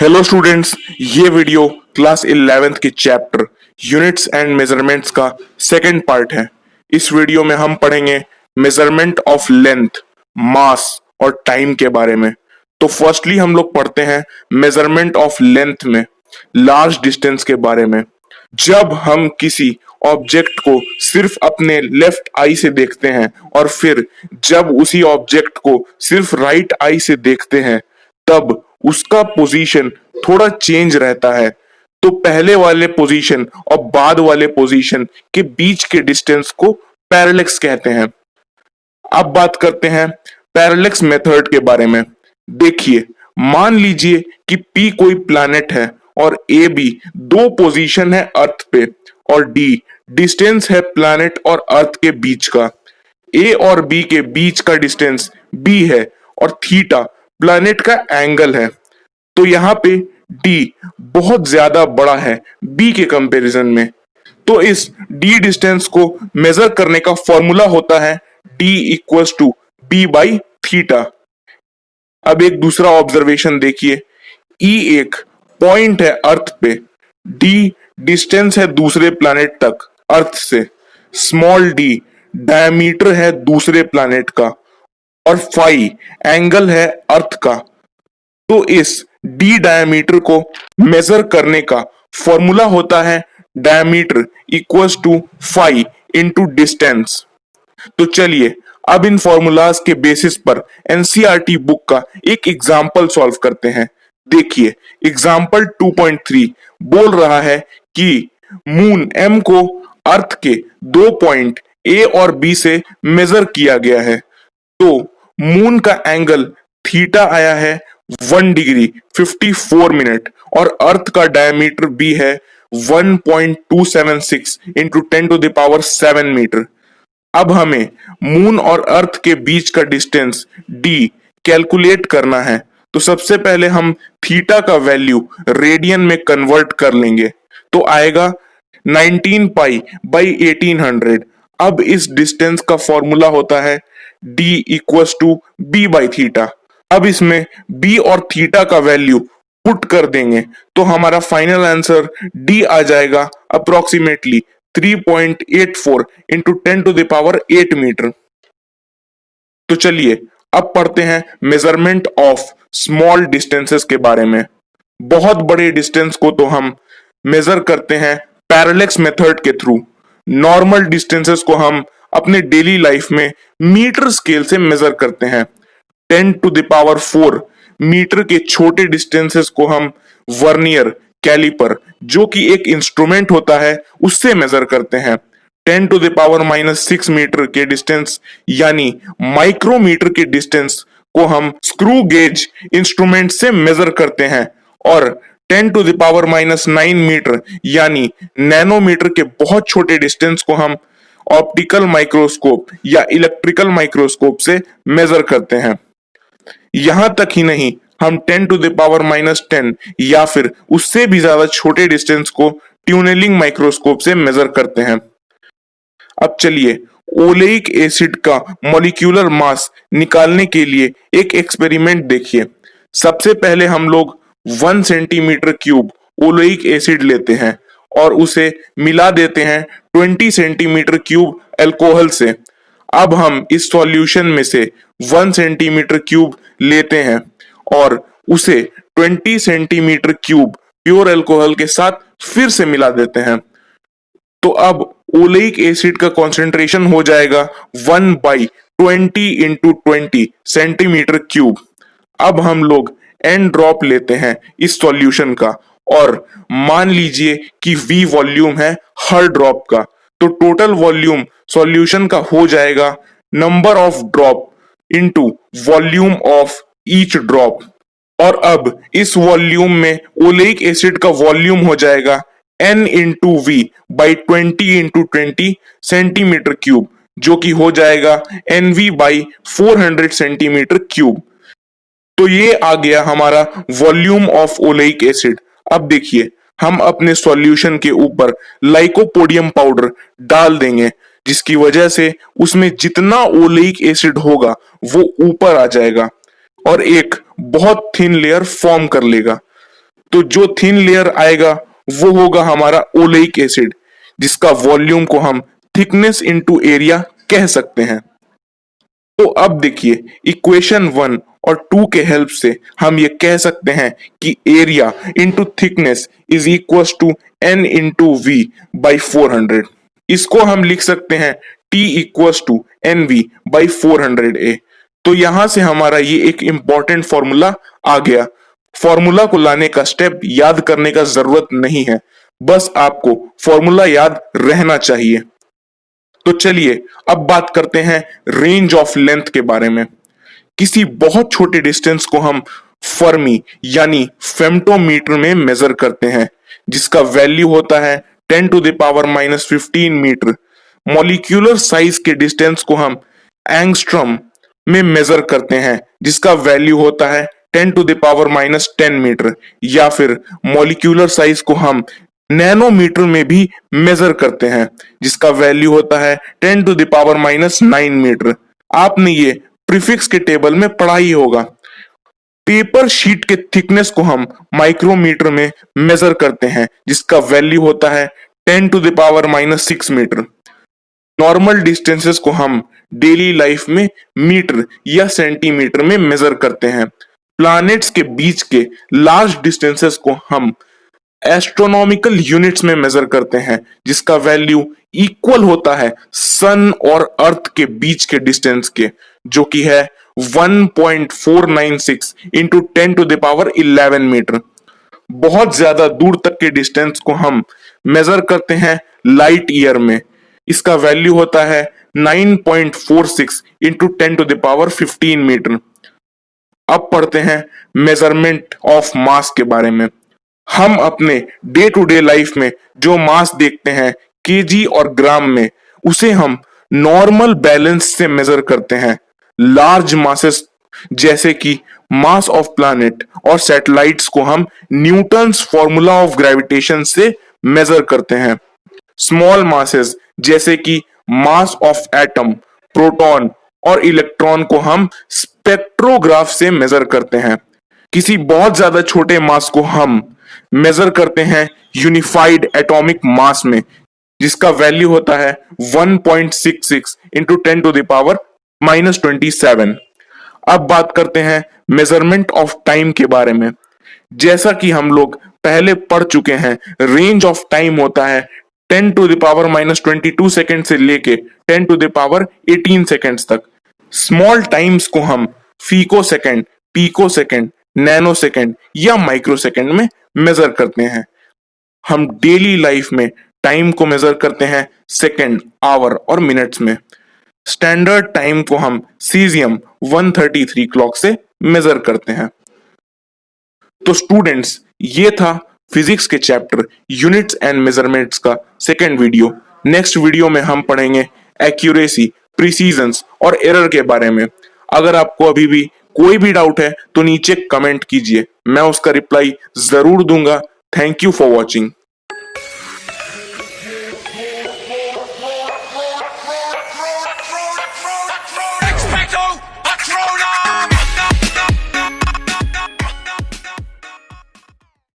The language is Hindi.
हेलो स्टूडेंट्स, ये वीडियो क्लास 11th के चैप्टर यूनिट्स एंड मेजरमेंट्स का सेकंड पार्ट है। इस वीडियो में हम पढ़ेंगे मेजरमेंट ऑफ लेंथ, मास और टाइम के बारे में। तो फर्स्टली हम लोग पढ़ते हैं मेजरमेंट ऑफ लेंथ में लार्ज डिस्टेंस के बारे में। जब हम किसी ऑब्जेक्ट को सिर्फ अपने लेफ्ट आई से देखते हैं और फिर जब उसी ऑब्जेक्ट को सिर्फ राइट आई से देखते हैं तब उसका पोजीशन थोड़ा चेंज रहता है। तो पहले वाले पोजीशन और बाद वाले पोजीशन के बीच के डिस्टेंस को पैरेलैक्स कहते हैं। अब बात करते हैं पैरेलैक्स मेथड के बारे में। देखिए, मान लीजिए कि P कोई प्लैनेट है और ए बी दो पोजीशन है अर्थ पे और D डिस्टेंस है प्लैनेट और अर्थ के बीच का। ए और बी के बीच का डिस्टेंस B है और थीटा प्लैनेट का एंगल है। तो यहाँ पे D बहुत ज्यादा बड़ा है B के कंपैरिजन में। तो इस D डिस्टेंस को मेजर करने का फॉर्मूला होता है D equals to B by theta. अब एक दूसरा ऑब्जर्वेशन देखिए, E एक पॉइंट है अर्थ पे, D डिस्टेंस है दूसरे प्लैनेट तक अर्थ से, स्मॉल d डायमीटर है दूसरे प्लैनेट का और फाई एंगल है अर्थ का। तो इस d डायमीटर को मेजर करने का फॉर्मूला होता है diameter equals to phi into distance. तो चलिए अब इन फॉर्मूलाज के बेसिस पर एनसीईआरटी बुक का एक एग्जाम्पल सॉल्व करते हैं। देखिए, एग्जाम्पल 2.3 बोल रहा है कि मून m को अर्थ के दो पॉइंट A और B से मेजर किया गया है। तो मून का एंगल थीटा आया है 1 डिग्री 54 मिनट और अर्थ का डायमीटर B है 1.276 into 10 to the power 7 metre. अब हमें मून और अर्थ के बीच का डिस्टेंस D कैलकुलेट करना है। तो सबसे पहले हम थीटा का वैल्यू रेडियन में कन्वर्ट कर लेंगे, तो आएगा 19 पाई बाई 1800। अब इस डिस्टेंस का फॉर्मूला होता है D equals to B by theta. अब इसमें B और थीटा का वैल्यू पुट कर देंगे तो हमारा फाइनल आंसर D आ जाएगा approximately 3.84 into 10 to the power 8 metre. तो चलिए अब पढ़ते हैं मेजरमेंट ऑफ स्मॉल डिस्टेंसेस के बारे में। बहुत बड़े डिस्टेंस को तो हम मेजर करते हैं पैरेलैक्स मेथड के थ्रू। नॉर्मल डिस्टेंसेस को हम अपने डेली लाइफ में मीटर स्केल से मेजर करते हैं। 10 टू द पावर 4 मीटर के छोटे डिस्टेंसेस को हम वर्नियर कैलिपर, जो कि एक इंस्ट्रूमेंट होता है, उससे मेजर करते हैं। 10 टू द पावर -6 मीटर के डिस्टेंस यानी माइक्रोमीटर के डिस्टेंस को हम स्क्रू गेज इंस्ट्रूमेंट से मेजर करते हैं और 10 टू द पावर -9 मीटर यानी नैनोमीटर के बहुत छोटे डिस्टेंस को हम ऑप्टिकल माइक्रोस्कोप या इलेक्ट्रिकल माइक्रोस्कोप से मेजर करते हैं। यहां तक ही नहीं, हम 10 टू द पावर -10 या फिर उससे भी ज्यादा छोटे डिस्टेंस को ट्यूनेलिंग माइक्रोस्कोप से मेजर करते हैं। अब चलिए ओलेइक एसिड का मॉलिक्यूलर मास निकालने के लिए एक एक्सपेरिमेंट देखिए। सबसे पहले हम लोग 1 सेंटीमीटर क्यूब ओलेइक एसिड लेते हैं और उसे मिला देते हैं 20 सेंटीमीटर क्यूब अल्कोहल से। अब हम इस सॉल्यूशन में से 1 सेंटीमीटर क्यूब लेते हैं और उसे 20 सेंटीमीटर क्यूब प्योर अल्कोहल के साथ फिर से मिला देते हैं। तो अब ओलेइक एसिड का कॉन्सेंट्रेशन हो जाएगा 1/20 इंटू 20 सेंटीमीटर क्यूब। अब हम लोग एन ड्रॉप लेते हैं इस सॉल्यूशन का और मान लीजिए कि V वॉल्यूम है हर ड्रॉप का। तो टोटल वॉल्यूम सॉल्यूशन का हो जाएगा number of drop into volume of each drop. और अब इस वॉल्यूम में ओलेइक एसिड का वॉल्यूम हो जाएगा N into V by 20 into 20 centimetre cube, जो कि हो जाएगा NV बाई 400 सेंटीमीटर क्यूब। तो ये आ गया हमारा वॉल्यूम ऑफ ओलेइक एसिड। अब देखिए, हम अपने सॉल्यूशन के ऊपर लाइकोपोडियम पाउडर डाल देंगे, जिसकी वजह से उसमें जितना ओलेइक एसिड होगा वो ऊपर आ जाएगा और एक बहुत थिन लेयर फॉर्म कर लेगा। तो जो थिन लेयर आएगा वो होगा हमारा ओलेइक एसिड, जिसका वॉल्यूम को हम थिकनेस इनटू एरिया कह सकते हैं। तो अब देखिए, इक्वेशन 1 और 2 के हेल्प से हम ये कह सकते हैं कि area into thickness is equal to N into V by 400। इसको हम लिख सकते हैं T equal to N V by 400 A. तो यहां से हमारा ये एक इंपॉर्टेंट फॉर्मूला आ गया। फॉर्मूला को लाने का स्टेप याद करने का जरूरत नहीं है, बस आपको फॉर्मूला याद रहना चाहिए। तो चलिए अब बात करते हैं रेंज ऑफ लेंथ के बारे में। किसी बहुत छोटे डिस्टेंस को हम फर्मी यानी फेम्टोमीटर में मेजर करते हैं, जिसका वैल्यू होता है 10 to the power minus 15 metre. Molecular size के डिस्टेंस को हम एंगस्ट्रॉम में मेजर करते हैं, जिसका वैल्यू होता है 10 to the power minus 10 metre. या फिर मॉलिक्यूलर साइज को हम नैनोमीटर में भी मेजर करते हैं, जिसका वैल्यू होता है 10 to the power minus 9 metre. आपने ये प्रीफिक्स के टेबल में पढ़ा ही होगा। पेपर शीट के थिकनेस को हम माइक्रोमीटर में मेजर करते हैं, जिसका वैल्यू होता है 10 to the power minus 6 metre. Normal distances को हम डेली लाइफ में मीटर या सेंटीमीटर में मेजर करते हैं। प्लैनेट्स के बीच के लार्ज डिस्टेंसेस को हम एस्ट्रोनॉमिकल यूनिट्स में मेजर करते हैं, जिसका वैल्यू इक्वल होता है सन और अर्थ के बीच के डिस्टेंस के, जो कि है 1.496 into 10 to the power 11 metre. बहुत ज्यादा दूर तक के डिस्टेंस को हम मेजर करते हैं लाइट ईयर में। इसका वैल्यू होता है 9.46 into 10 to the power 15 metre. अब पढ़ते हैं मेजरमेंट ऑफ मास के बारे में। हम अपने डे टू डे लाइफ में जो मास देखते हैं केजी और ग्राम में, उसे हम नॉर्मल बैलेंस से मेजर करते हैं। लार्ज मासेस जैसे कि मास ऑफ प्लैनेट और सैटेलाइट्स को हम न्यूटन्स फॉर्मूला ऑफ ग्रेविटेशन से मेजर करते हैं। स्मॉल मासेस जैसे कि मास ऑफ एटम, प्रोटॉन और इलेक्ट्रॉन को हम स्पेक्ट्रोग्राफ से मेजर करते हैं। किसी बहुत ज्यादा छोटे मास को हम मेजर करते हैं यूनिफाइड एटॉमिक मास में, जिसका वैल्यू होता है 1.66 into 10 to the power minus 27। अब बात करते हैं मेजरमेंट ऑफ टाइम के बारे में। जैसा कि हम लोग पहले पढ़ चुके हैं, रेंज ऑफ टाइम होता है 10 to the power minus 22 second से लेके 10 टू द पावर 18 सेकेंड्स तक। स्मॉल टाइम्स को हम फीको second, picosecond, nanosecond या माइक्रो सेकेंड में मेजर करते हैं। हम डेली लाइफ में टाइम को मेजर करते हैं सेकेंड, आवर और मिनट्स में। स्टैंडर्ड टाइम को हम सीजियम 133 क्लॉक से मेजर करते हैं। तो स्टूडेंट्स, ये था फिजिक्स के चैप्टर यूनिट्स एंड मेजरमेंट्स का सेकेंड वीडियो। नेक्स्ट वीडियो में हम पढ़ेंगे एक्यूरेसी, प्रिसीजंस और एरर के बारे में। अगर आपको अभी भी कोई भी डाउट है तो नीचे कमेंट कीजिए, मैं उसका रिप्लाई जरूर दूंगा। Thank you for watching.